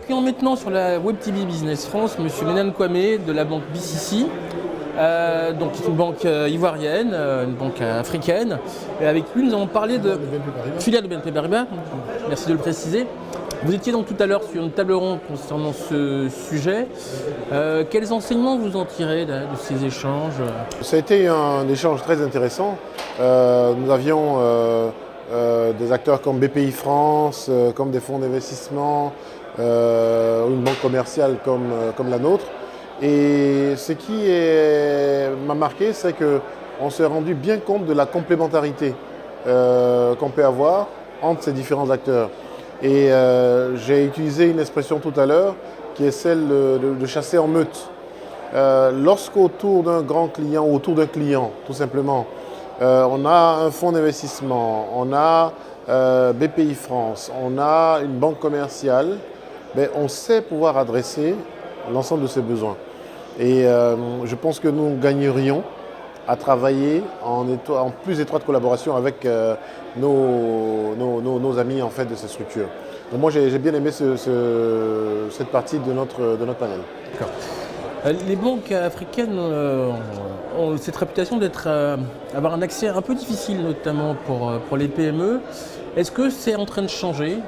accueillons maintenant sur la Web TV Business France M. Ménane Kwame de la banque BCC. Donc c'est une banque ivoirienne, une banque africaine. Et avec lui, nous allons parler de filiale de BNP Paribas. Merci de le préciser. Vous étiez donc tout à l'heure sur une table ronde concernant ce sujet. Quels enseignements vous en tirez de ces échanges? Ça a été un échange très intéressant. Nous avions des acteurs comme BPI France, comme des fonds d'investissement, une banque commerciale comme la nôtre. Et ce qui m'a marqué, c'est qu'on s'est rendu bien compte de la complémentarité qu'on peut avoir entre ces différents acteurs. Et j'ai utilisé une expression tout à l'heure qui est celle de chasser en meute. Lorsqu'autour d'un grand client, autour d'un client, tout simplement, on a un fonds d'investissement, on a BPI France, on a une banque commerciale, ben, on sait pouvoir adresser l'ensemble de ses besoins. Et je pense que nous gagnerions à travailler en plus étroite collaboration avec nos amis en fait, de ces structures. Donc moi j'ai bien aimé cette partie de notre panel. D'accord. Les banques africaines ont cette réputation d'avoir un accès un peu difficile, notamment pour les PME. Est-ce que c'est en train de changer?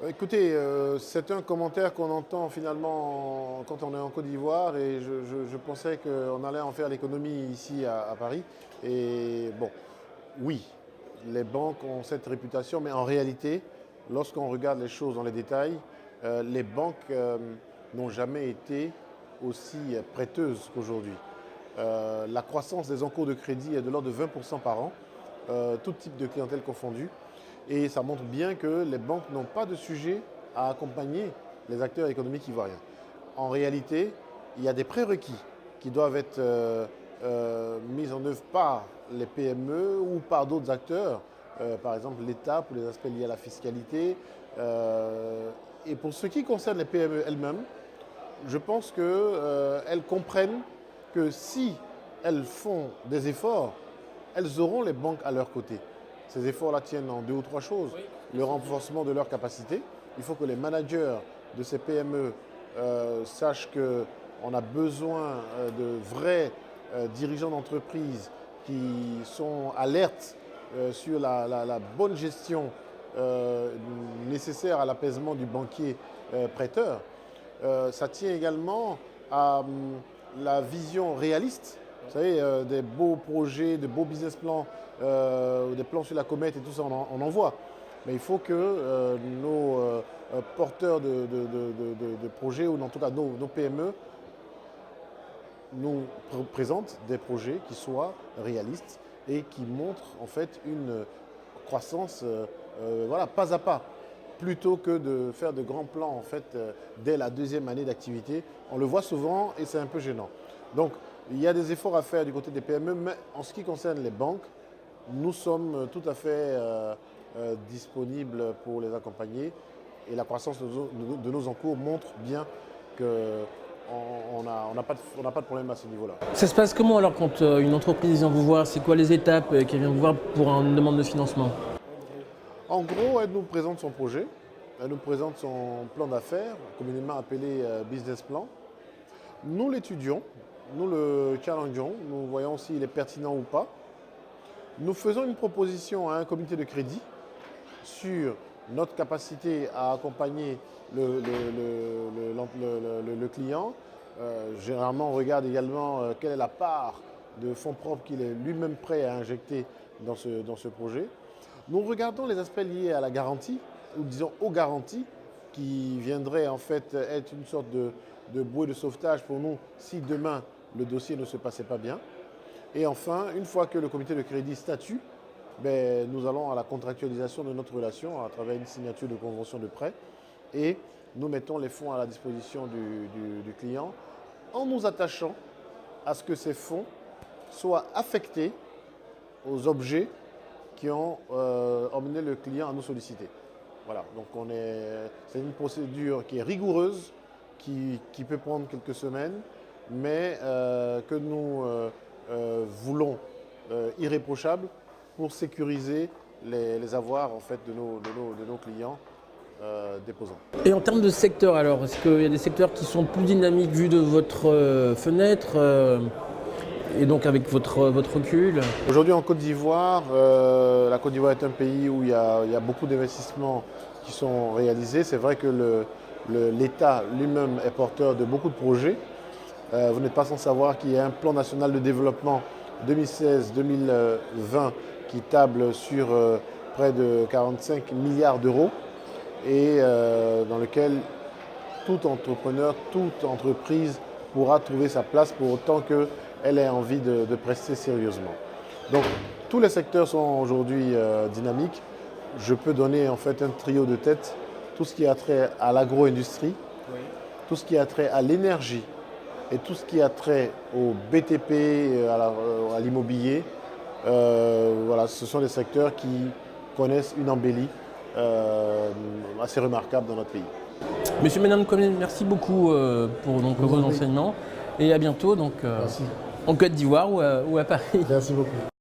Écoutez, c'est un commentaire qu'on entend finalement quand on est en Côte d'Ivoire et je pensais qu'on allait en faire l'économie ici à Paris. Et bon, oui, les banques ont cette réputation, mais en réalité, lorsqu'on regarde les choses dans les détails, les banques n'ont jamais été aussi prêteuses qu'aujourd'hui. La croissance des encours de crédit est de l'ordre de 20% par an, tout type de clientèle confondue. Et ça montre bien que les banques n'ont pas de sujet à accompagner les acteurs économiques ivoiriens. En réalité, il y a des prérequis qui doivent être mis en œuvre par les PME ou par d'autres acteurs, par exemple l'État pour les aspects liés à la fiscalité. Et pour ce qui concerne les PME elles-mêmes, je pense qu'elles comprennent que si elles font des efforts, elles auront les banques à leur côté. Ces efforts-là tiennent en deux ou trois choses. Le renforcement de leurs capacités. Il faut que les managers de ces PME sachent qu'on a besoin de vrais dirigeants d'entreprise qui sont alertes sur la bonne gestion nécessaire à l'apaisement du banquier prêteur. Ça tient également à la vision réaliste. Vous savez, des beaux projets, de beaux business plans, des plans sur la comète et tout ça, on en voit. Mais il faut que nos porteurs de projets, ou en tout cas nos PME, nous présentent des projets qui soient réalistes et qui montrent en fait une croissance voilà, pas à pas. Plutôt que de faire de grands plans en fait, dès la deuxième année d'activité. On le voit souvent et c'est un peu gênant. Donc, il y a des efforts à faire du côté des PME, mais en ce qui concerne les banques, nous sommes tout à fait disponibles pour les accompagner. Et la croissance de nos encours montre bien qu'on n'a pas de problème à ce niveau-là. Ça se passe comment alors quand une entreprise vient vous voir? C'est quoi les étapes qu'elle vient vous voir pour une demande de financement? En gros, elle nous présente son projet, elle nous présente son plan d'affaires, communément appelé business plan. Nous l'étudions, nous le challengeons, nous voyons s'il est pertinent ou pas. Nous faisons une proposition à un comité de crédit sur notre capacité à accompagner le client. Généralement, on regarde également quelle est la part de fonds propres qu'il est lui-même prêt à injecter dans ce projet. Nous regardons les aspects liés à la garantie, ou disons aux garanties, qui viendraient en fait être une sorte de bouée de sauvetage pour nous si demain le dossier ne se passait pas bien. Et enfin, une fois que le comité de crédit statue, ben, nous allons à la contractualisation de notre relation à travers une signature de convention de prêt et nous mettons les fonds à la disposition du client en nous attachant à ce que ces fonds soient affectés aux objets qui ont emmené le client à nous solliciter. Voilà, donc c'est une procédure qui est rigoureuse, qui peut prendre quelques semaines, mais que nous voulons irréprochable pour sécuriser les avoirs en fait, de nos clients déposants. Et en termes de secteur alors, est-ce qu'il y a des secteurs qui sont plus dynamiques vu de votre fenêtre et donc avec votre recul? Aujourd'hui en Côte d'Ivoire, la Côte d'Ivoire est un pays où il y a beaucoup d'investissements qui sont réalisés. C'est vrai que l'État lui-même est porteur de beaucoup de projets. Vous n'êtes pas sans savoir qu'il y a un plan national de développement 2016-2020 qui table sur près de 45 milliards d'euros et dans lequel tout entrepreneur, toute entreprise pourra trouver sa place pour autant qu'elle ait envie de prester sérieusement. Donc tous les secteurs sont aujourd'hui dynamiques. Je peux donner en fait un trio de tête, tout ce qui a trait à l'agro-industrie, tout ce qui a trait à l'énergie et tout ce qui a trait au BTP, à l'immobilier. Voilà, ce sont des secteurs qui connaissent une embellie assez remarquable dans notre pays. Monsieur Ménane Kwame, merci beaucoup pour vos enseignements et à bientôt donc, en Côte d'Ivoire ou à Paris. Merci beaucoup.